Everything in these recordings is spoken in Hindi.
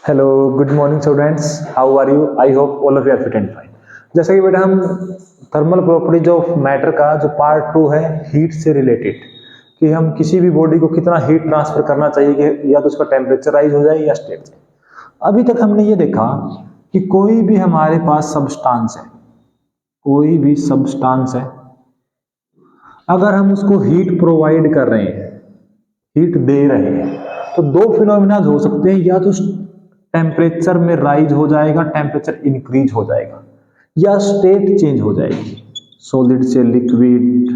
Hello, good morning students. How are you? I hope all of you are fit and fine. जैसा कि बेटा हम थर्मल प्रॉपर्टीज ऑफ मैटर का जो पार्ट 2 है हीट से रिलेटेड, कि हम किसी भी बॉडी को कितना हीट ट्रांसफर करना चाहिए कि या तो उसका टेम्परेचर राइज हो जाए या स्टेट जाए। अभी तक हमने ये देखा कि कोई भी हमारे पास सब्सटेंस है, कोई भी सब्सटेंस है, अगर हम उसको हीट प्रोवाइड कर रहे हैं, हीट दे रहे हैं, तो दो फिनोमिना हो सकते हैं। या तो टेम्परेचर में राइज हो जाएगा, टेम्परेचर इंक्रीज हो जाएगा, या स्टेट चेंज हो जाएगी, सॉलिड से लिक्विड,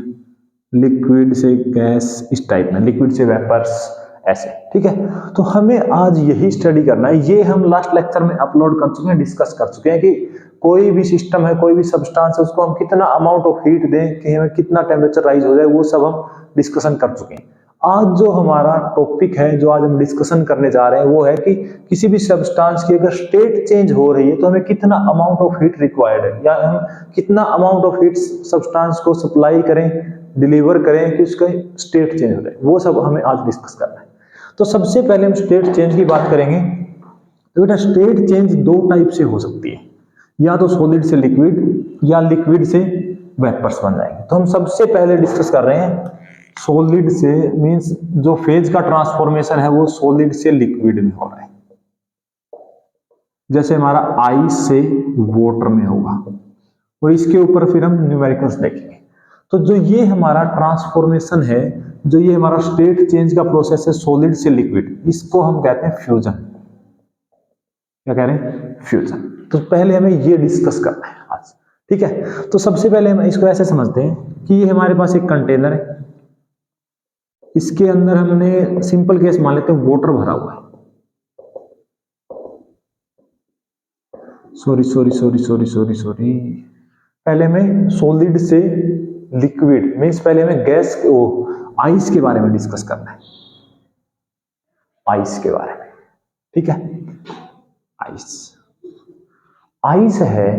लिक्विड से गैस, इस टाइप में, लिक्विड से वेपर्स, ऐसे। ठीक है, तो हमें आज यही स्टडी करना है। ये हम लास्ट लेक्चर में अपलोड कर चुके हैं, डिस्कस कर चुके हैं कि कोई भी सिस्टम है, कोई भी सब्सटेंस है, उसको हम कितना अमाउंट ऑफ हीट दें कि हमें कितना टेम्परेचर राइज हो जाए, वो सब हम डिस्कशन कर चुके हैं। आज जो हमारा टॉपिक है, जो आज हम डिस्कशन करने जा रहे हैं, वो है कि किसी भी सब्सटेंस की अगर स्टेट चेंज हो रही है तो हमें कितना अमाउंट ऑफ हीट रिक्वायर्ड है, या हम कितना अमाउंट ऑफ हीट सब्सटेंस को सप्लाई करें, डिलीवर करें कि उसका स्टेट चेंज हो जाए। वो सब हमें आज डिस्कस करना है। तो सबसे पहले हम स्टेट चेंज की बात करेंगे। तो बेटा स्टेट चेंज दो टाइप से हो सकती है, या तो सॉलिड से लिक्विड या लिक्विड से वेपर्स बन जाएंगे। तो हम सबसे पहले डिस्कस कर रहे हैं सॉलिड से, मींस जो फेज का ट्रांसफॉर्मेशन है वो सॉलिड से लिक्विड में हो रहा है। जैसे हमारा आइस से वाटर में होगा, और इसके ऊपर फिर हम न्यूमेरिकल्स देखेंगे। तो जो ये हमारा ट्रांसफॉर्मेशन है, जो ये हमारा स्टेट चेंज का प्रोसेस है सॉलिड से लिक्विड, इसको हम कहते हैं फ्यूजन। क्या कह रहे हैं? फ्यूजन। तो पहले हमें ये डिस्कस करना है आज। ठीक है, तो सबसे पहले हम इसको ऐसे समझते हैं कि ये हमारे पास एक कंटेनर है, इसके अंदर हमने सिंपल केस मान लेते हैं वाटर भरा हुआ है। Sorry sorry sorry sorry sorry sorry पहले हमें सॉलिड से लिक्विड, मीन्स पहले हमें गैस आइस के बारे में डिस्कस करना है, आइस के बारे में। ठीक है, आइस, आइस है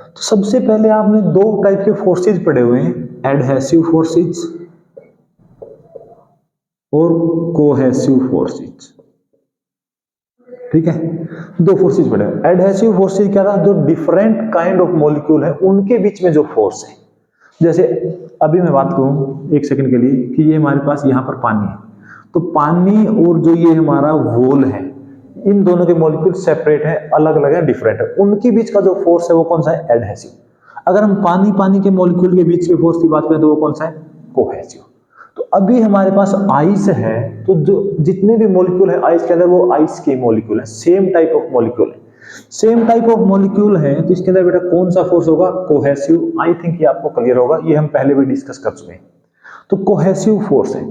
तो सबसे पहले आपने दो टाइप के फोर्सेज पढ़े हुए हैं, एडहेसिव फोर्सेज और कोहेसिव फोर्सेज। ठीक है, दो फोर्सेज पढ़े। एडहेसिव फोर्सेज क्या था? जो डिफरेंट काइंड ऑफ मॉलिक्यूल है उनके बीच में जो फोर्स है। जैसे अभी मैं बात करूं एक सेकंड के लिए कि ये हमारे पास यहां पर पानी है, तो पानी और जो ये हमारा वॉल है, इन दोनों के मॉलिक्यूल सेपरेट है, अलग अलग है, डिफरेंट है। उनके बीच का जो फोर्स है वो कौन सा है? एडहेसिव। अगर हम पानी पानी के मॉलिक्यूल के बीच के फोर्स की बात करें तो वो कौन सा है? कोहेसिव। तो अभी हमारे पास आइस है, तो जो जितने भी मॉलिक्यूल है आइस के अंदर, वो आइस के मॉलिक्यूल है, सेम टाइप ऑफ मॉलिक्यूल है, सेम टाइप ऑफ मॉलिक्यूल है। तो इसके अंदर बेटा कौन सा फोर्स होगा? कोहेसिव। आई थिंक ये आपको क्लियर होगा, ये हम पहले भी डिस्कस कर चुके हैं। तो कोहेसिव फोर्स है।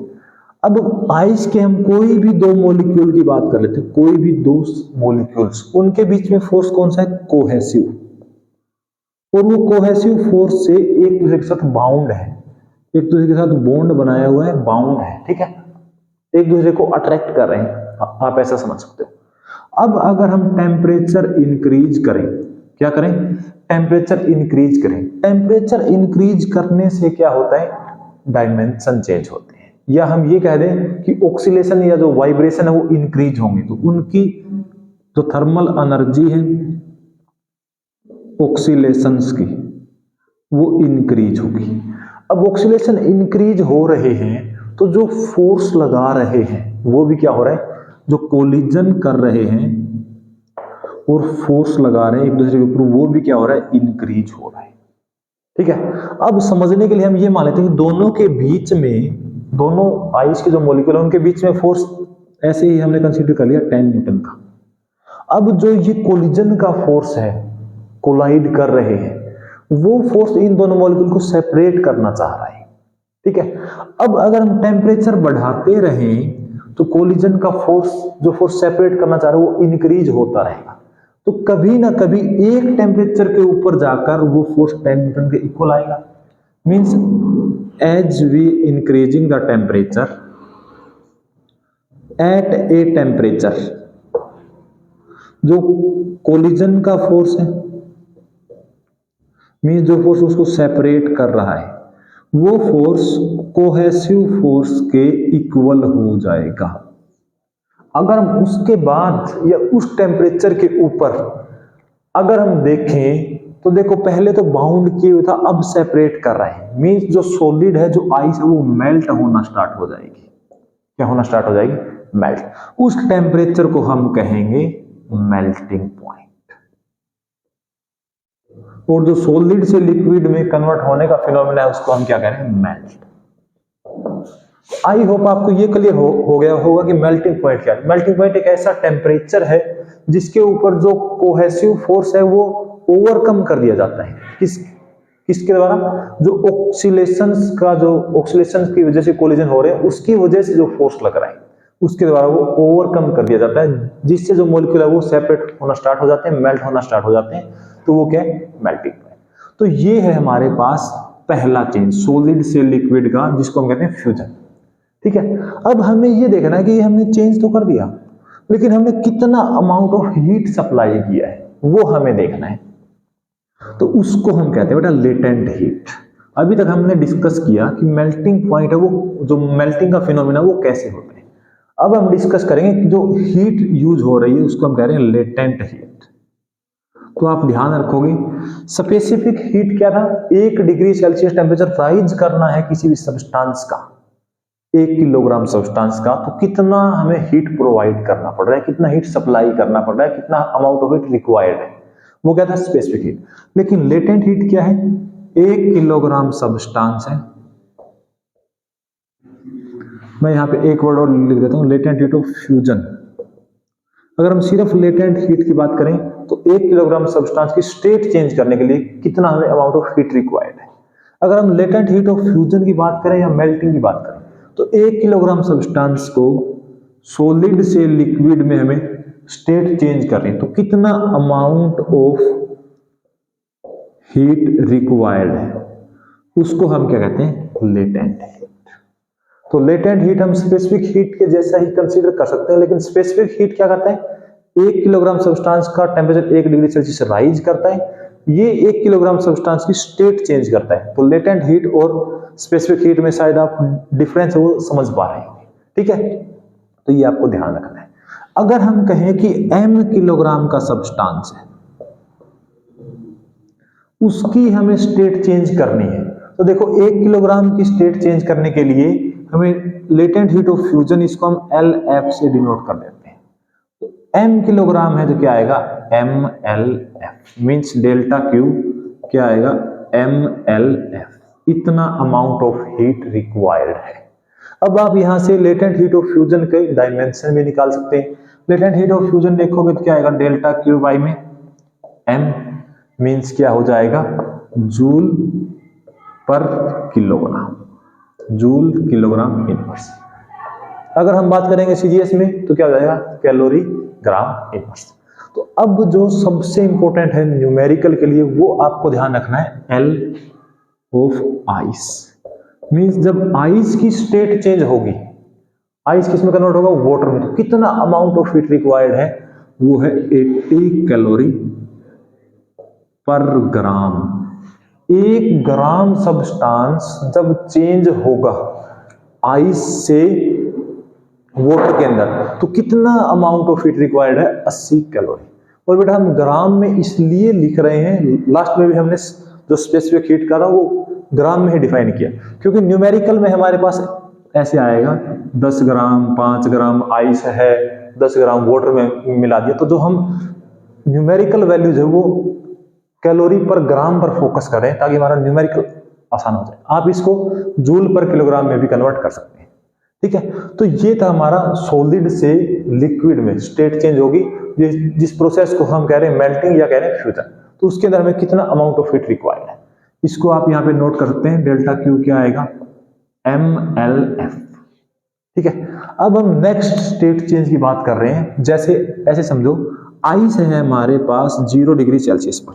अब आइस के हम कोई भी दो मॉलिक्यूल की बात कर लेते हैं, कोई भी दो मॉलिक्यूल्स, उनके बीच में फोर्स कौन सा है? कोहेसिव। और वो कोहेसिव फोर्स से एक दूसरे के साथ बाउंड है, एक दूसरे के साथ बॉन्ड बनाया हुआ है, बाउंड है। ठीक है, एक दूसरे को अट्रैक्ट कर रहे हैं, आप ऐसा समझ सकते हो। अब अगर हम टेम्परेचर इंक्रीज करें, क्या करें? टेम्परेचर इंक्रीज करें। टेम्परेचर इंक्रीज करने से क्या होता है? डायमेंशन चेंज होते हैं, या हम ये कह दें कि ऑक्सीलेशन या जो वाइब्रेशन है वो इंक्रीज होंगे, तो उनकी जो थर्मल एनर्जी है ऑक्सीलेशंस की, वो इंक्रीज होगी। अब ऑक्सीलेशन इंक्रीज हो रहे हैं तो जो फोर्स लगा रहे हैं वो भी क्या हो रहा है? जो कोलिजन कर रहे हैं और फोर्स लगा रहे हैं एक दूसरे के ऊपर, वो भी क्या हो रहा है? इंक्रीज हो रहा है। ठीक है, अब समझने के लिए हम ये मान लेते हैं कि दोनों के बीच में, दोनों आइस के जो मॉलिक्यूल है उनके बीच में फोर्स ऐसे ही हमने कंसीडर कर लिया 10 न्यूटन का। अब जो ये कोलिजन का फोर्स है, कोलाइड कर रहे हैं, वो फोर्स इन दोनों मॉलिक्यूल को सेपरेट करना चाह रहा है। ठीक है, अब अगर हम टेम्परेचर बढ़ाते रहें तो कोलिजन का फोर्स, जो फोर्स सेपरेट करना चाह रहा है, वो इंक्रीज होता रहेगा। तो कभी ना कभी एक टेम्परेचर के ऊपर जाकर वो फोर्स 10 न्यूटन के इक्वल आएगा। Means as we increasing the temperature at a temperature, जो कोलिजन का फोर्स है, मींस जो फोर्स उसको सेपरेट कर रहा है, वो फोर्स कोहेसिव फोर्स के इक्वल हो जाएगा। अगर हम उसके बाद या उस टेम्परेचर के ऊपर अगर हम देखें तो देखो पहले तो बाउंड किए हुए था, अब सेपरेट कर रहे हैं, मींस जो सॉलिड है जो आइस है वो मेल्ट होना स्टार्ट हो जाएगी। क्या होना स्टार्ट हो जाएगी? मेल्ट। उस टेम्परेचर को हम कहेंगे मेल्टिंग पॉइंट। और जो सॉलिड से लिक्विड में कन्वर्ट होने का फिनोमेना है उसको हम क्या कह रहे हैं? मेल्ट। आई होप आपको ये क्लियर हो गया होगा कि मेल्टिंग पॉइंट क्या है। मेल्टिंग पॉइंट एक ऐसा टेम्परेचर है जिसके ऊपर जो कोहेसिव फोर्स है वो ओवरकम कर दिया जाता है। किसके द्वारा? जो ऑक्सीलेशंस की वजह से कोलिजन हो रहे हैं उसकी वजह से जो फोर्स लग रहा है उसके द्वारा वो ओवरकम कर दिया जाता है, जिससे जो मॉलिक्यूल है वो सेपरेट होना स्टार्ट हो जाते हैं, मेल्ट होना स्टार्ट हो जाते हैं। तो वो क्या है? Melting point. तो ये है हमारे पास पहला चेंज सॉलिड से लिक्विड का, जिसको हम कहते हैं फ्यूजन। ठीक है, अब हमें ये देखना है कि हमने चेंज तो कर दिया लेकिन हमने कितना अमाउंट ऑफ हीट सप्लाई किया है वो हमें देखना है। तो उसको हम कहते हैं बेटा लेटेंट हीट। अभी तक हमने डिस्कस किया कि मेल्टिंग पॉइंट है वो, जो मेल्टिंग का फिनोमेना वो कैसे होता है। अब हम डिस्कस करेंगे कि जो हीट यूज हो रही है उसको हम कह रहे हैं लेटेंट हीट। तो आप ध्यान रखोगे स्पेसिफिक हीट क्या था? 1 डिग्री सेल्सियस टेम्परेचर राइज करना है किसी भी सब्सटेंस का, 1 किलोग्राम सब्सटेंस का, तो कितना हमें हीट प्रोवाइड करना पड़ रहा है, कितना हीट सप्लाई करना पड़ रहा है, कितना अमाउंट ऑफ हीट रिक्वायर्ड है, वो क्या था? Specific heat. लेकिन लेटेंट हीट क्या है? 1 किलोग्राम सब्सटेंस है, मैं यहां पे एक वर्ड और लिख देता हूं, लेटेंट हीट ऑफ फ्यूजन। अगर हम सिर्फ लेटेंट हीट की बात करें तो 1 किलोग्राम सब्सटेंस की स्टेट चेंज करने के लिए कितना हमें अमाउंट ऑफ हीट रिक्वायर्ड है। अगर हम लेटेंट हीट ऑफ फ्यूजन की बात करें या मेल्टिंग की बात करें तो 1 किलोग्राम सब्सटेंस को सॉलिड से लिक्विड में हमें स्टेट चेंज कर रही है, तो कितना अमाउंट ऑफ हीट रिक्वायर्ड है उसको हम क्या कहते हैं? Latent heat. तो लेटेंट हीट हम स्पेसिफिक हीट के जैसा ही कंसीडर कर सकते हैं, लेकिन स्पेसिफिक हीट क्या करता है? 1 किलोग्राम सब्सटेंस का टेम्परेचर 1 डिग्री सेल्सियस राइज करता है, ये 1 किलोग्राम सब्सटेंस की स्टेट चेंज करता है। तो लेटेंट हीट और स्पेसिफिक हीट में शायद आप डिफरेंस है वो समझ पा रहे हैं। ठीक है, तो ये आपको ध्यान रखना है। अगर हम कहें कि m किलोग्राम का सब्सटेंस है उसकी हमें स्टेट चेंज करनी है, तो देखो 1 किलोग्राम की स्टेट चेंज करने के लिए हमें लेटेंट हीट ऑफ फ्यूजन, इसको हम LF से डिनोट कर देते हैं। तो m किलोग्राम है तो क्या आएगा? MLF मींस डेल्टा Q क्या आएगा? MLF, इतना अमाउंट ऑफ हीट रिक्वायर्ड है। अब आप यहां से लेटेंट हीट ऑफ फ्यूजन के डायमेंशन भी निकाल सकते हैं। लेटेंट हीट ऑफ फ्यूजन देखोगे तो क्या आएगा? डेल्टा Q बाई में m मींस क्या हो जाएगा? जूल पर किलोग्राम, जूल किलोग्राम इनवर्स। अगर हम बात करेंगे सीजीएस में तो क्या हो जाएगा? कैलोरी ग्राम इनवर्स। तो अब जो सबसे इंपॉर्टेंट है न्यूमेरिकल के लिए वो आपको ध्यान रखना है, L ऑफ आइस। मींस जब आइस की स्टेट चेंज होगी, आइस किस में कन्वर्ट होगा? वाटर में, तो कितना अमाउंट ऑफ हीट रिक्वायर्ड है? वो है 80 कैलोरी पर ग्राम। 1 ग्राम सब्सटेंस जब चेंज होगा आइस से वाटर के अंदर तो कितना अमाउंट ऑफ हीट रिक्वायर्ड है? 80 कैलोरी। और बेटा हम ग्राम में इसलिए लिख रहे हैं, लास्ट में भी हमने जो स्पेसिफिक हीट का था वो ग्राम में ही डिफाइन किया, क्योंकि न्यूमेरिकल में हमारे पास ऐसे आएगा 10 ग्राम, 5 ग्राम आइस है, 10 ग्राम वाटर में मिला दिया। तो जो हम न्यूमेरिकल वैल्यूज है वो कैलोरी पर ग्राम पर फोकस करें ताकि हमारा न्यूमेरिकल आसान हो जाए। आप इसको जूल पर किलोग्राम में भी कन्वर्ट कर सकते हैं। ठीक है, तो ये था हमारा सॉलिड से लिक्विड में स्टेट चेंज होगी, जिस प्रोसेस को हम कह रहे हैं मेल्टिंग या कह रहे हैं फ्यूजन। तो उसके अंदर हमें कितना अमाउंट ऑफ हीट रिक्वायर्ड है, इसको आप यहाँ पे नोट कर सकते हैं। डेल्टा Q क्या आएगा? MLF। ठीक है, अब हम नेक्स्ट स्टेट चेंज की बात कर रहे हैं। जैसे ऐसे समझो आइस है हमारे पास 0 डिग्री सेल्सियस पर,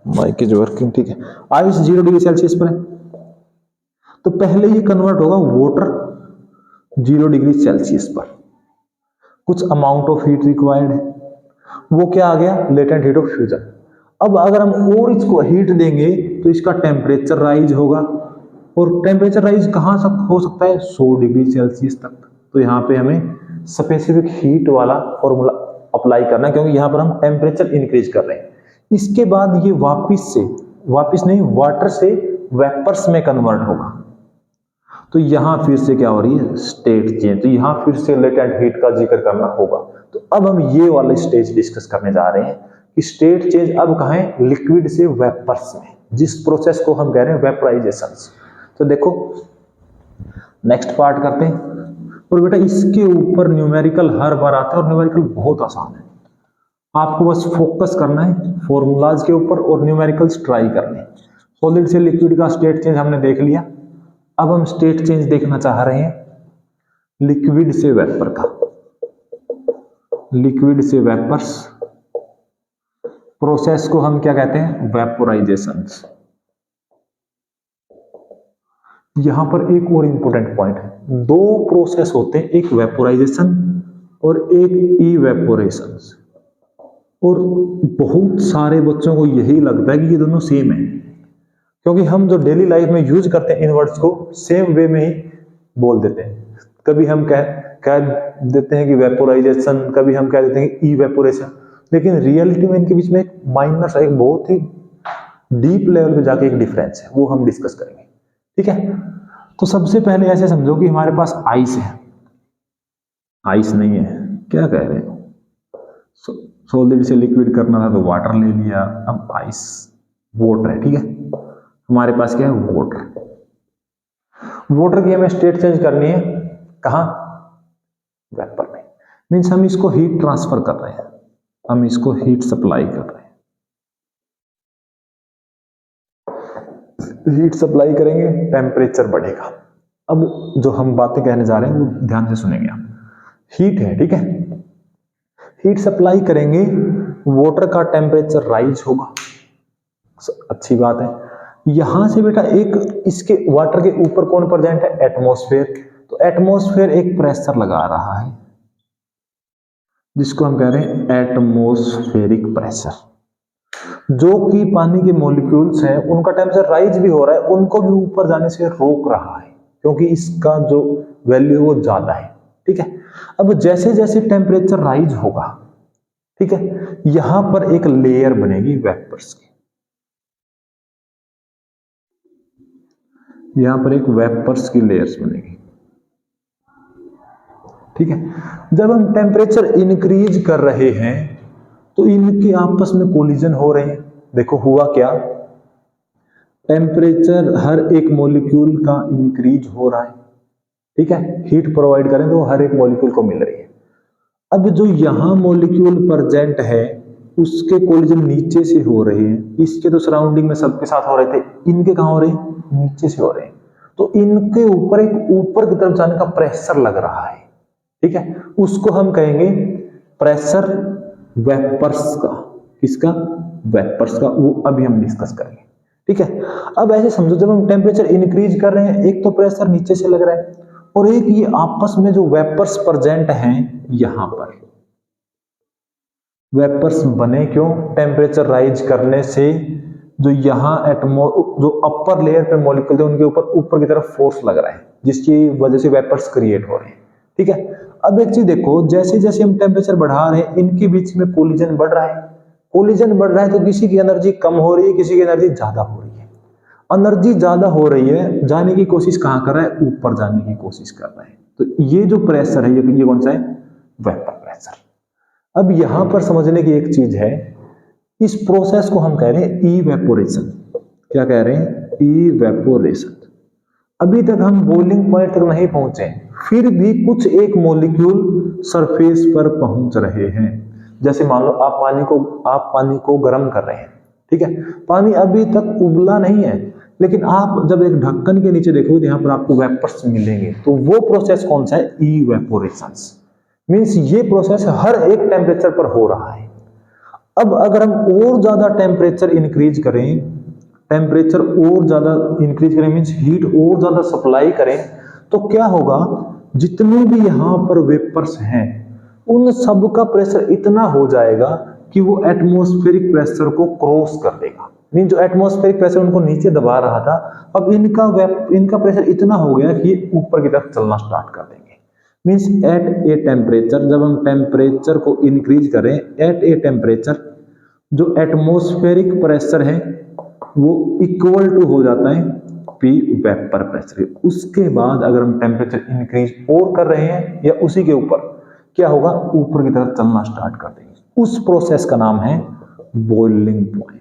माइक इज वर्किंग। ठीक है, आइस 0 डिग्री सेल्सियस पर है तो पहले ये कन्वर्ट होगा वाटर 0 डिग्री सेल्सियस पर, कुछ अमाउंट ऑफ हीट रिक्वायर्ड है, वो क्या आ गया? Latent heat of fusion. अब अगर हम और इसको हीट देंगे तो इसका टेम्परेचर राइज होगा, और टेम्परेचर राइज कहां तक हो सकता है? 100 डिग्री सेल्सियस तक। तो यहाँ पे हमें स्पेसिफिक हीट वाला फॉर्मूला अप्लाई करना है, क्योंकि यहाँ पर हम टेम्परेचर इंक्रीज कर रहे हैं। इसके बाद ये वापिस नहीं, वाटर से वेपर्स में कन्वर्ट होगा। तो यहां फिर से क्या हो रही है, स्टेट चेंज। तो यहां फिर से लेटेंट हीट का जिक्र करना होगा। तो अब हम ये वाले स्टेज डिस्कस करने जा रहे हैं कि स्टेट चेंज अब कहां है, लिक्विड से वेपर्स में, जिस प्रोसेस को हम कह रहे हैं वेपराइजेशन। तो देखो नेक्स्ट पार्ट करते हैं। और बेटा इसके ऊपर न्यूमेरिकल हर बार आता है और न्यूमेरिकल बहुत आसान है। आपको बस फोकस करना है फॉर्मूलाज के ऊपर और न्यूमेरिकल्स ट्राई करने। सॉलिड से लिक्विड का स्टेट चेंज हमने देख लिया। अब हम स्टेट चेंज देखना चाह रहे हैं लिक्विड से वेपर का। लिक्विड से वेपर्स प्रोसेस को हम क्या कहते हैं, वेपोराइजेशन। यहां पर एक और इंपॉर्टेंट पॉइंट है, दो प्रोसेस होते हैं, एक वेपोराइजेशन और एक इवेपोरेशन। और बहुत सारे बच्चों को यही लगता है कि ये दोनों सेम है, क्योंकि हम जो डेली लाइफ में यूज करते हैं इन वर्ड्स को सेम वे में ही बोल देते हैं। कभी हम कह देते हैं कि वेपोराइजेशन, कभी हम कह देते हैं कि इवेपोरेशन, लेकिन रियलिटी में इनके बीच में एक माइनर सा, एक बहुत ही डीप लेवल पे जाके एक डिफरेंस है, वो हम डिस्कस करेंगे। ठीक है, तो सबसे पहले ऐसे समझो कि हमारे पास आइस है, आइस नहीं है, क्या कह रहे हो, सॉलिड से लिक्विड करना था तो वाटर ले लिया, अब आइस वाटर है। ठीक है, हमारे पास क्या है, वाटर की हमें स्टेट चेंज करनी है, कहां, वेपर में। मींस हम इसको हीट ट्रांसफर कर रहे हैं, हम इसको हीट सप्लाई कर रहे हैं। हीट सप्लाई करेंगे, टेम्परेचर बढ़ेगा। अब जो हम बातें कहने जा रहे हैं वो ध्यान से सुनेंगे आप। हीट है, ठीक है, हीट सप्लाई करेंगे, वाटर का टेम्परेचर राइज होगा, अच्छी बात है। यहां से बेटा एक इसके वाटर के ऊपर कौन प्रेजेंट है, एटमॉस्फेयर। तो एटमॉस्फेयर एक प्रेशर लगा रहा है जिसको हम कह रहे हैं एटमॉस्फेरिक प्रेशर, जो कि पानी के मॉलिक्यूल्स हैं उनका टेम्परेचर राइज भी हो रहा है, उनको भी ऊपर जाने से रोक रहा है, क्योंकि इसका जो वैल्यू है वो ज्यादा है। ठीक है, अब जैसे जैसे टेम्परेचर राइज होगा, ठीक है, यहां पर एक लेयर बनेगी वेपर्स की, यहां पर एक वेपर्स की लेयर्स बनेगी। ठीक है, जब हम टेम्परेचर इंक्रीज कर रहे हैं तो इनके आपस में कोलिजन हो रहे हैं। देखो हुआ क्या, टेम्परेचर हर एक मॉलिक्यूल का इंक्रीज हो रहा है। ठीक है, हीट प्रोवाइड करें तो हर एक मॉलिक्यूल को मिल रही है। अब जो यहां मॉलिक्यूल प्रेजेंट है उसके कोलिजन नीचे से हो रहे हैं, इसके तो सराउंडिंग में सबके साथ हो रहे थे, इनके कहां हो रहे हैं, नीचे से हो रहे हैं। तो इनके ऊपर एक ऊपर की तरफ जाने का प्रेशर लग रहा है। ठीक है, उसको हम कहेंगे प्रेशर वेपर्स का, किसका, वेपर्स का, वो अभी हम डिस्कस करेंगे। ठीक है, अब ऐसे समझो जब हम टेम्परेचर इंक्रीज कर रहे हैं, एक तो प्रेशर नीचे से लग रहा है और एक ये आपस में जो वेपर्स प्रेजेंट हैं यहां पर वेपर्स बने, क्यों, टेम्परेचर राइज करने से जो यहाँ जो अपर लेयर पे मॉलिक्यूल थे उनके ऊपर की तरफ फोर्स लग रहा है, जिसकी वजह से वेपर्स क्रिएट हो रहे हैं। ठीक है, अब एक चीज देखो, जैसे जैसे हम टेम्परेचर बढ़ा रहे हैं इनके बीच में कोलिजन बढ़ रहा है। कोलिजन बढ़ रहा है तो किसी की एनर्जी कम हो रही है, किसी की एनर्जी ज्यादा हो रही है। एनर्जी ज्यादा हो रही है, जाने की कोशिश कहां कर रहा है, ऊपर जाने की कोशिश कर रहा है। तो ये जो प्रेशर है ये कौन सा है, वेपर प्रेशर। अब यहां पर समझने की एक चीज है, इस प्रोसेस को हम कह रहे हैं इवेपोरेशन। क्या कह रहे हैं, इवेपोरेशन। अभी तक हम बॉइलिंग पॉइंट तक नहीं पहुंचे, फिर भी कुछ एक मॉलिक्यूल सरफेस पर पहुंच रहे हैं। जैसे मान लो आप पानी को गर्म कर रहे हैं, ठीक है, पानी अभी तक उबला नहीं है, लेकिन आप जब एक ढक्कन के नीचे देखोगे यहां पर आपको वेपर्स मिलेंगे, तो वो प्रोसेस कौन सा है, इवेपोरेशन। मींस ये प्रोसेस हर एक टेम्परेचर पर हो रहा है। अब अगर हम और ज्यादा टेम्परेचर इंक्रीज करें, मींस हीट और ज्यादा सप्लाई करें, तो क्या होगा, जितने भी यहां पर वेपर्स हैं उन सब का प्रेशर इतना हो जाएगा कि वो एटमॉस्फेरिक प्रेशर को क्रॉस कर देगा। मीन जो एटमॉस्फेरिक प्रेशर उनको नीचे दबा रहा था, अब इनका प्रेशर इतना हो गया कि ऊपर की तरफ चलना स्टार्ट कर देंगे। मीन्स एट ए टेम्परेचर, जब हम टेम्परेचर को इंक्रीज करें एट ए टेम्परेचर, जो एटमॉस्फेरिक प्रेशर है वो इक्वल टू हो जाता है पी वेपर प्रेशर। उसके बाद अगर हम टेम्परेचर इंक्रीज और कर रहे हैं या उसी के ऊपर, क्या होगा, ऊपर की तरफ चलना स्टार्ट कर देंगे। उस प्रोसेस का नाम है बॉइलिंग पॉइंट।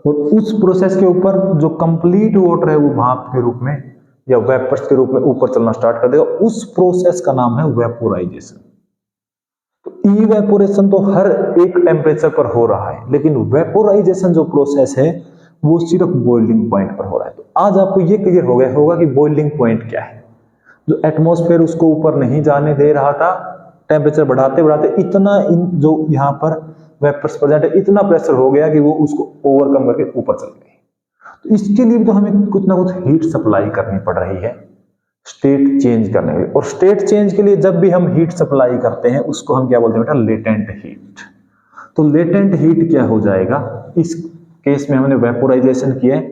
और उस प्रोसेस के ऊपर जो कंप्लीट वाटर है वो भाप के रूप में या वेपर्स के रूप में ऊपर चलना स्टार्ट कर देगा। उस प्रोसेस का नाम है वेपोराइजेशन। तो इवेपोरेशन तो हर एक टेम्परेचर पर हो रहा है, लेकिन वेपोराइजेशन जो प्रोसेस है वो सिर्फ बॉइलिंग पॉइंट पर हो रहा है। तो आज आपको ये क्लियर हो गया होगा कि बॉइलिंग पॉइंट क्या है। जो एटमॉस्फेयर उसको ऊपर नहीं जाने दे रहा था, टेम्परेचर बढ़ाते बढ़ाते इतना जो यहाँ पर वेपर्स प्रेजेंट है इतना प्रेशर हो गया कि वो उसको ओवरकम करके ऊपर चल गए। तो इसके लिए भी तो हमें कुछ ना कुछ हीट सप्लाई करनी पड़ रही है स्टेट चेंज करने के लिए। और स्टेट चेंज के लिए जब भी हम हीट सप्लाई करते हैं उसको हम क्या बोलते हैं बेटा, लेटेंट हीट। तो लेटेंट हीट क्या हो जाएगा, इस केस में हमने वेपोराइजेशन किया है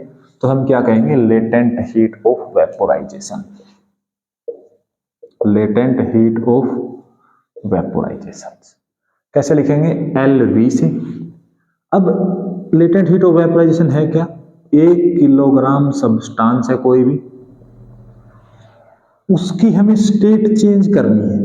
तो हम क्या कहेंगे, latent heat of vaporisation. Latent heat of vaporisation कैसे लिखेंगे, LV से। अब लेटेंट हीट ऑफ वेपोराइजेशन है क्या, 1 किलोग्राम सब्सटेंस है कोई भी, उसकी हमें स्टेट चेंज करनी है,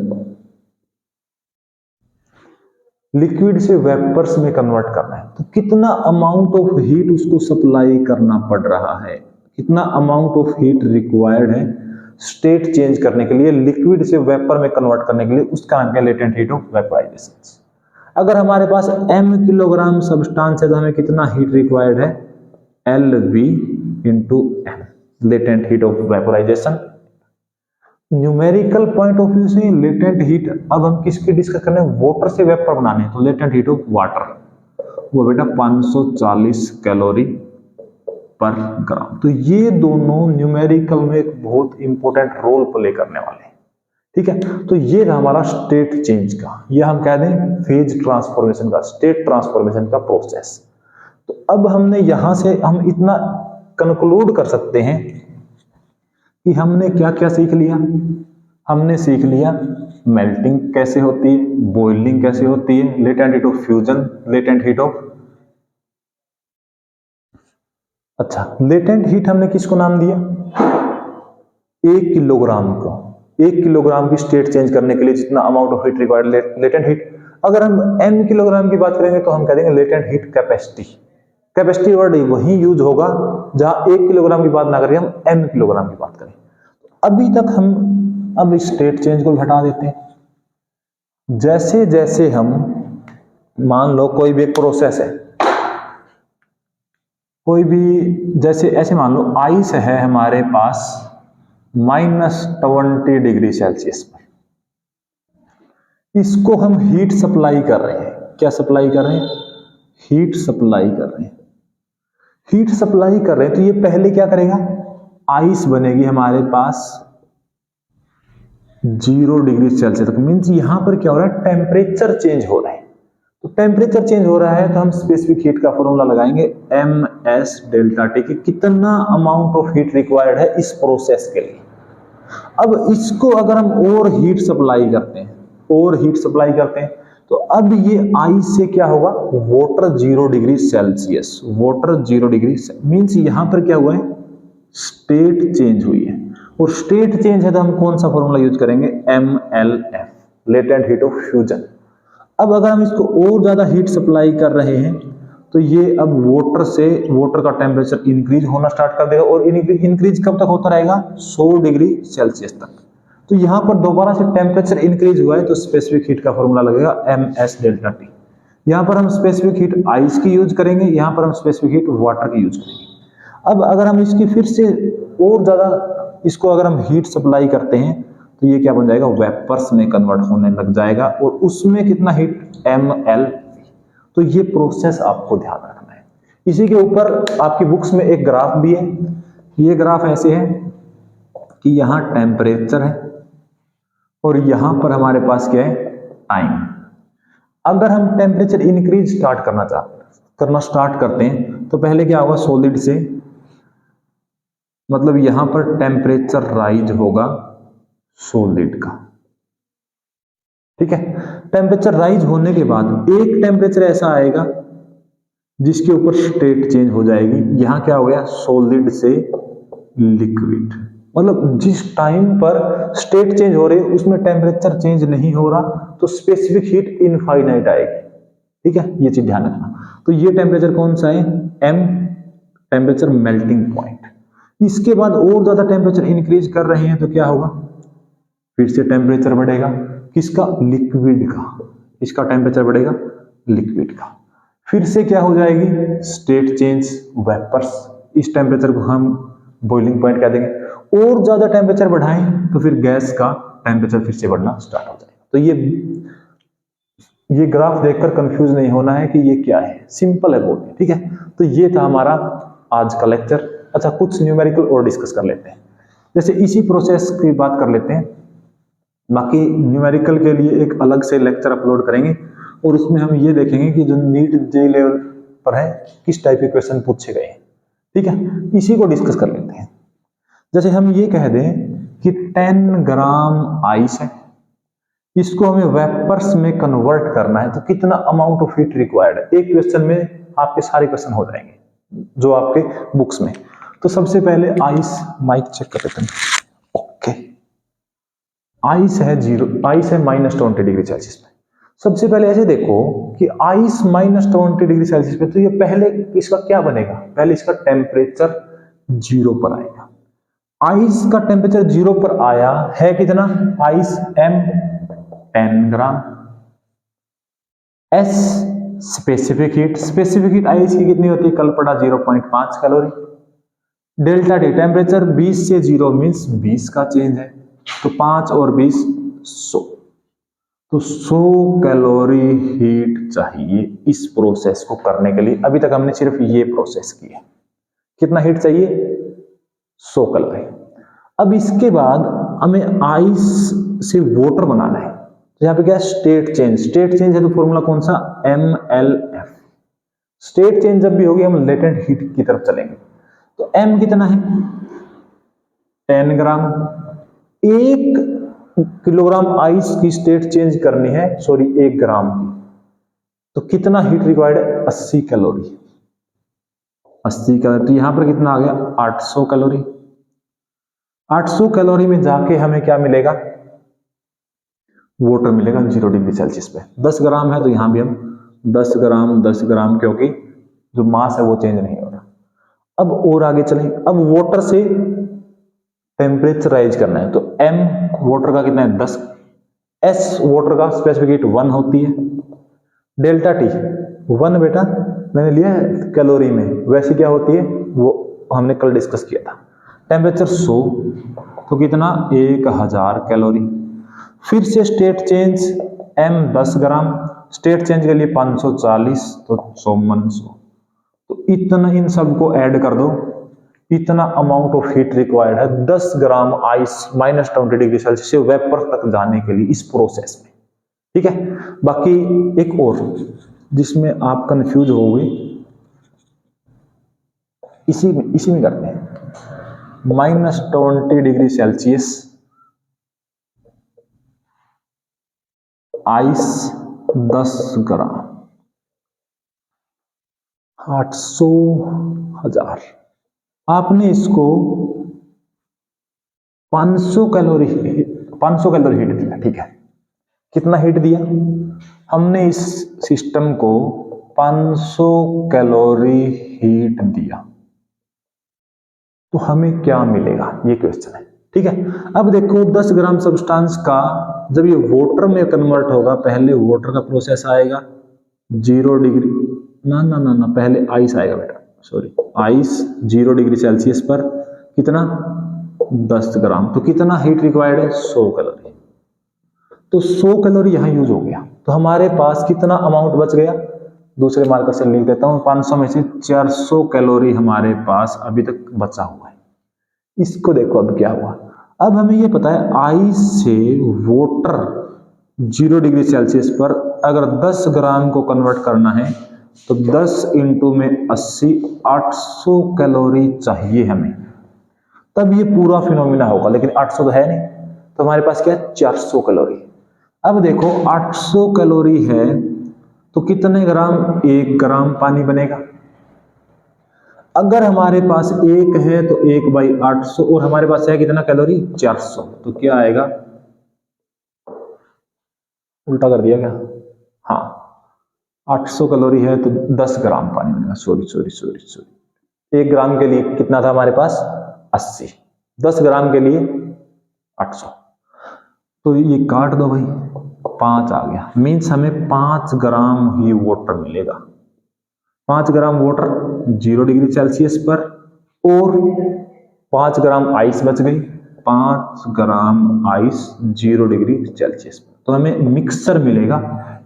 लिक्विड से वेपर्स में कन्वर्ट करना है। तो कितना अमाउंट ऑफ हीट उसको सप्लाई करना पड़ रहा है, कितना अमाउंट ऑफ हीट रिक्वायर्ड है स्टेट चेंज करने के लिए, लिक्विड से वेपर में कन्वर्ट करने के लिए, उसका नाम है लेटेंट हीट ऑफ वेपोराइजेशन। अगर हमारे पास m किलोग्राम सब्सटेंस है तो हमें कितना हीट रिक्वायर्ड है, LV into m, latent heat of vaporisation. Numerical point of view से लेटेंट हीट, अब हम किसकी डिस्कस कर रहे हैं, वाटर से वेपर बनाने, तो लेटेंट हीट ऑफ वाटर वो बेटा 540 कैलोरी पर ग्राम। तो ये दोनों न्यूमेरिकल में एक बहुत इंपॉर्टेंट रोल प्ले करने वाले हैं। ठीक है, तो ये रहा हमारा स्टेट चेंज का, या हम कह दें फेज ट्रांसफॉर्मेशन का, स्टेट ट्रांसफॉर्मेशन का प्रोसेस। तो अब हमने यहां से हम इतना कंक्लूड कर सकते हैं कि हमने क्या क्या सीख लिया। हमने सीख लिया मेल्टिंग कैसे होती है, बॉइलिंग कैसे होती है, latent heat of fusion, latent heat of, अच्छा लेटेंट हीट हमने किसको नाम दिया, 1 किलोग्राम को, 1 किलोग्राम की स्टेट चेंज करने के लिए जितना amount of heat required latent heat. अगर हम m किलोग्राम की बात करेंगे तो हम कह देंगे latent heat capacity. Capacity word वही यूज होगा जहां 1 किलोग्राम की बात ना करें, हम m किलोग्राम की बात करें। अभी तक हम अब स्टेट चेंज को भी हटा देते हैं। जैसे जैसे हम, मान लो कोई भी एक प्रोसेस है, कोई भी, जैसे ऐसे मान लो आइस है हमारे पास -20 डिग्री सेल्सियस पर, इसको हम हीट सप्लाई कर रहे हैं। क्या सप्लाई कर रहे हैं, हीट सप्लाई कर रहे हैं। हीट सप्लाई कर रहे हैं तो ये पहले क्या करेगा, आइस बनेगी हमारे पास 0 डिग्री सेल्सियस तक। मीन्स यहां पर क्या हो रहा है, टेम्परेचर चेंज हो रहा है। तो टेम्परेचर चेंज हो रहा है तो हम स्पेसिफिक हीट का फॉर्मूला लगाएंगे MS डेल्टा टी, कि कितना अमाउंट ऑफ हीट रिक्वायर्ड है इस प्रोसेस के लिए। अब इसको अगर हम और हीट सप्लाई करते हैं, और हीट सप्लाई करते हैं, तो अब ये आइस से क्या होगा, water 0 degree Celsius, water 0 degree, means यहां पर क्या हुआ है, स्टेट चेंज हुई है। और स्टेट चेंज है तो हम कौन सा फॉर्मूला यूज करेंगे, MLF, latent heat of fusion. अब अगर हम इसको और ज्यादा हीट सप्लाई कर रहे हैं तो ये अब वाटर का टेम्परेचर इंक्रीज होना स्टार्ट कर देगा। और इंक्रीज कब तक होता रहेगा, 100 डिग्री सेल्सियस तक। तो यहां पर दोबारा से टेम्परेचर इंक्रीज हुआ है तो स्पेसिफिक हीट का फॉर्मूला लगेगा MS डेल्टा टी। यहां पर हम स्पेसिफिक हीट आइस की यूज करेंगे, यहां पर हम स्पेसिफिक हीट वाटर की यूज करेंगे। अब अगर हम इसकी फिर से और ज्यादा इसको अगर हम हीट सप्लाई करते हैं तो ये क्या बन जाएगा, वेपर्स में कन्वर्ट होने लग जाएगा। और उसमें कितना हीट, ML। तो ये प्रोसेस आपको ध्यान रखना है। इसी के ऊपर आपकी बुक्स में एक ग्राफ भी है। ये ग्राफ ऐसे है कि यहां टेम्परेचर है और यहां पर हमारे पास क्या है, टाइम। अगर हम टेम्परेचर इंक्रीज करना स्टार्ट करते हैं तो पहले क्या होगा, सॉलिड से मतलब यहां पर टेम्परेचर राइज होगा सॉलिड का। ठीक है, टेम्परेचर राइज होने के बाद एक टेम्परेचर ऐसा आएगा जिसके ऊपर स्टेट चेंज हो जाएगी। यहां क्या हो गया, सॉलिड से लिक्विड। मतलब जिस टाइम पर स्टेट चेंज हो रही है उसमें टेम्परेचर चेंज नहीं हो रहा, तो स्पेसिफिक हीट इनफाइनाइट आएगी। ठीक है, ये चीज ध्यान रखना। तो ये टेम्परेचर कौन सा है, एम, टेम्परेचर मेल्टिंग पॉइंट। इसके बाद और ज्यादा टेम्परेचर इंक्रीज कर रहे हैं तो क्या होगा, फिर से टेम्परेचर बढ़ेगा, किसका, लिक्विड का। इसका टेम्परेचर बढ़ेगा लिक्विड का। फिर से क्या हो जाएगी, स्टेट चेंज, वेपर्स। इस टेम्परेचर को हम बॉइलिंग पॉइंट कह देंगे। और ज्यादा टेम्परेचर बढ़ाएं तो फिर गैस का टेम्परेचर फिर से बढ़ना स्टार्ट हो जाएगा। तो ये ग्राफ देखकर कंफ्यूज नहीं होना है कि ये क्या है, सिंपल है बहुत। ठीक है, तो ये था हमारा आज का लेक्चर। अच्छा, कुछ न्यूमेरिकल और डिस्कस कर लेते हैं। जैसे इसी प्रोसेस की बात कर लेते हैं। बाकी न्यूमेरिकल के लिए एक अलग से लेक्चर अपलोड करेंगे और उसमें हम ये देखेंगे कि जो नीट जे लेवल पर है किस टाइप के क्वेश्चन पूछे गए हैं। ठीक है, इसी को डिस्कस कर लेते हैं। जैसे हम ये कह दें कि 10 ग्राम आइस है, इसको हमें वेपर्स में कन्वर्ट करना है, तो कितना अमाउंट ऑफ हीट रिक्वायर्ड है। एक क्वेश्चन में आपके सारे क्वेश्चन हो जाएंगे जो आपके बुक्स में। तो सबसे पहले आइस, माइक चेक कर लेते हैं। ओके, आइस है आइस है -20 डिग्री सेल्सियस पे। सबसे पहले ऐसे देखो कि आइस -20 डिग्री सेल्सियस पे, तो ये पहले इसका क्या बनेगा, पहले इसका टेम्परेचर 0 पर आएगा। आइस का टेम्परेचर 0 पर आया है कितना, आइस एम 10 ग्राम। एस स्पेसिफिक हीट आइस की कितनी होती है, कल पड़ा 0.5 कैलोरी। डेल्टा टी टेम्परेचर 20 से 0 मीन्स 20 का चेंज है, तो 5 और 20 100। तो 100 कैलोरी हीट चाहिए इस प्रोसेस को करने के लिए। अभी तक हमने सिर्फ ये प्रोसेस की है। कितना हीट चाहिए, 100 कैलोरी। अब इसके बाद हमें आइस से वाटर बनाना है। तो यहां पे क्या, स्टेट चेंज है, तो फॉर्मूला कौन सा, MLF। स्टेट चेंज जब भी होगी हम लेटेंट हीट की तरफ चलेंगे। तो M कितना है, 10 ग्राम। 1 किलोग्राम आइस की स्टेट चेंज करनी है, सॉरी 1 ग्राम की, तो कितना हीट रिक्वायर्ड है, 80 कैलोरी। 80 कैलोरी, तो यहां पर कितना आ गया, 800 कैलोरी। 800 कैलोरी में जाके हमें क्या मिलेगा, वाटर मिलेगा 0 डिग्री सेल्सियस पे। 10 ग्राम है तो यहां भी हम 10 ग्राम, क्योंकि जो मास है वो चेंज नहीं हो रहा। अब और आगे चलें, अब वाटर से टेम्परेचर राइज करना है, तो M वाटर का कितना है, 10। S वाटर का स्पेसिफिक हीट 1 होती है। डेल्टा T 1 बेटा मैंने लिया है कैलोरी में, वैसे क्या होती है वो हमने कल डिस्कस किया था। टेम्परेचर 100, तो कितना, 1000 कैलोरी। फिर से स्टेट चेंज M 10 ग्राम, स्टेट चेंज के लिए 540, तो 100। तो इतना इन सबको ऐड कर दो, इतना अमाउंट ऑफ हीट रिक्वायर्ड है 10 ग्राम आइस -20 डिग्री सेल्सियस से वेपर तक जाने के लिए इस प्रोसेस में। ठीक है, बाकी एक और जिसमें आप कंफ्यूज हो गए, इसी में करते हैं। -20 डिग्री सेल्सियस आइस 10 ग्राम, 800 1000। आपने इसको 500 कैलोरी हीट दिया। ठीक है, कितना हीट दिया, हमने इस सिस्टम को 500 कैलोरी हीट दिया, तो हमें क्या मिलेगा, ये क्वेश्चन है। ठीक है, अब देखो 10 ग्राम सब्सटेंस का जब ये वाटर में कन्वर्ट होगा, पहले वाटर का प्रोसेस आएगा 0 डिग्री, ना पहले आइस आएगा बेटा, सॉरी आइस 0 डिग्री सेल्सियस पर कितना, 10 ग्राम। तो कितना हीट रिक्वायर्ड है, 100 कैलोरी। तो 100 कैलोरी यहां यूज हो गया, तो हमारे पास कितना अमाउंट बच गया, दूसरे मार्कर से लिख देता हूं, 500 में से 400 कैलोरी हमारे पास अभी तक बचा हुआ है। इसको देखो अब क्या हुआ। अब हमें ये पता है आइस से वाटर 0 डिग्री सेल्सियस पर अगर 10 ग्राम को कन्वर्ट करना है, तो 10 इंटू में 80, 800 कैलोरी चाहिए हमें। तब ये पूरा फिनोमिना होगा, लेकिन 800 तो है नहीं, तो हमारे पास क्या है 400 कैलोरी। अब देखो 800 कैलोरी है तो कितने ग्राम, 1 ग्राम पानी बनेगा। अगर हमारे पास 1 है तो 1/800, और हमारे पास है कितना कैलोरी 400, तो क्या आएगा, उल्टा कर दिया क्या, हाँ 800 कैलोरी है तो 10 ग्राम पानी बनेगा, सॉरी 1 ग्राम के लिए कितना था हमारे पास 80, 10 ग्राम के लिए 800, तो ये काट दो भाई, 5 आ गया, मीन्स हमें 5 ग्राम ही वाटर मिलेगा। 5 ग्राम वाटर 0 डिग्री सेल्सियस पर, और 5 ग्राम आइस बच गई, 5 ग्राम आइस 0 डिग्री सेल्सियस पर, तो हमें मिक्सचर मिलेगा,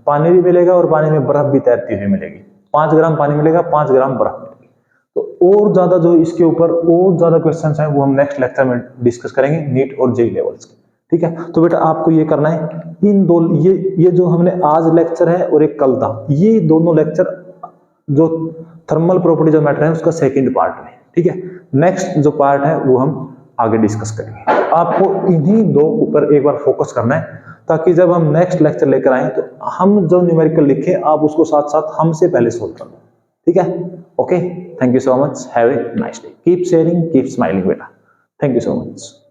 पानी भी मिलेगा और पानी में बर्फ भी तैरती हुई मिलेगी। 5 ग्राम पानी मिलेगा, 5 ग्राम बर्फ मिलेगी। तो और ज्यादा जो इसके ऊपर और ज्यादा क्वेश्चन हैं वो हम नेक्स्ट लेक्चर में डिस्कस करेंगे, नीट और जेईई लेवल्स के, ठीक है। तो बेटा आपको ये करना है, इन दो ये जो हमने आज लेक्चर है और एक कल था, ये दोनों लेक्चर जो थर्मल प्रॉपर्टीज ऑफ मैटर है उसका सेकंड पार्ट में, ठीक है। नेक्स्ट जो पार्ट है वो हम आगे डिस्कस करेंगे। आपको इन्हीं दो ऊपर एक बार फोकस करना है, ताकि जब हम नेक्स्ट लेक्चर लेकर आए तो हम जो न्यूमेरिकल लिखे आप उसको साथ साथ हमसे पहले सोल्व कर लो, ठीक है। Okay, thank you so much, have a nice day, keep sharing, keep smiling बेटा, थैंक यू सो मच।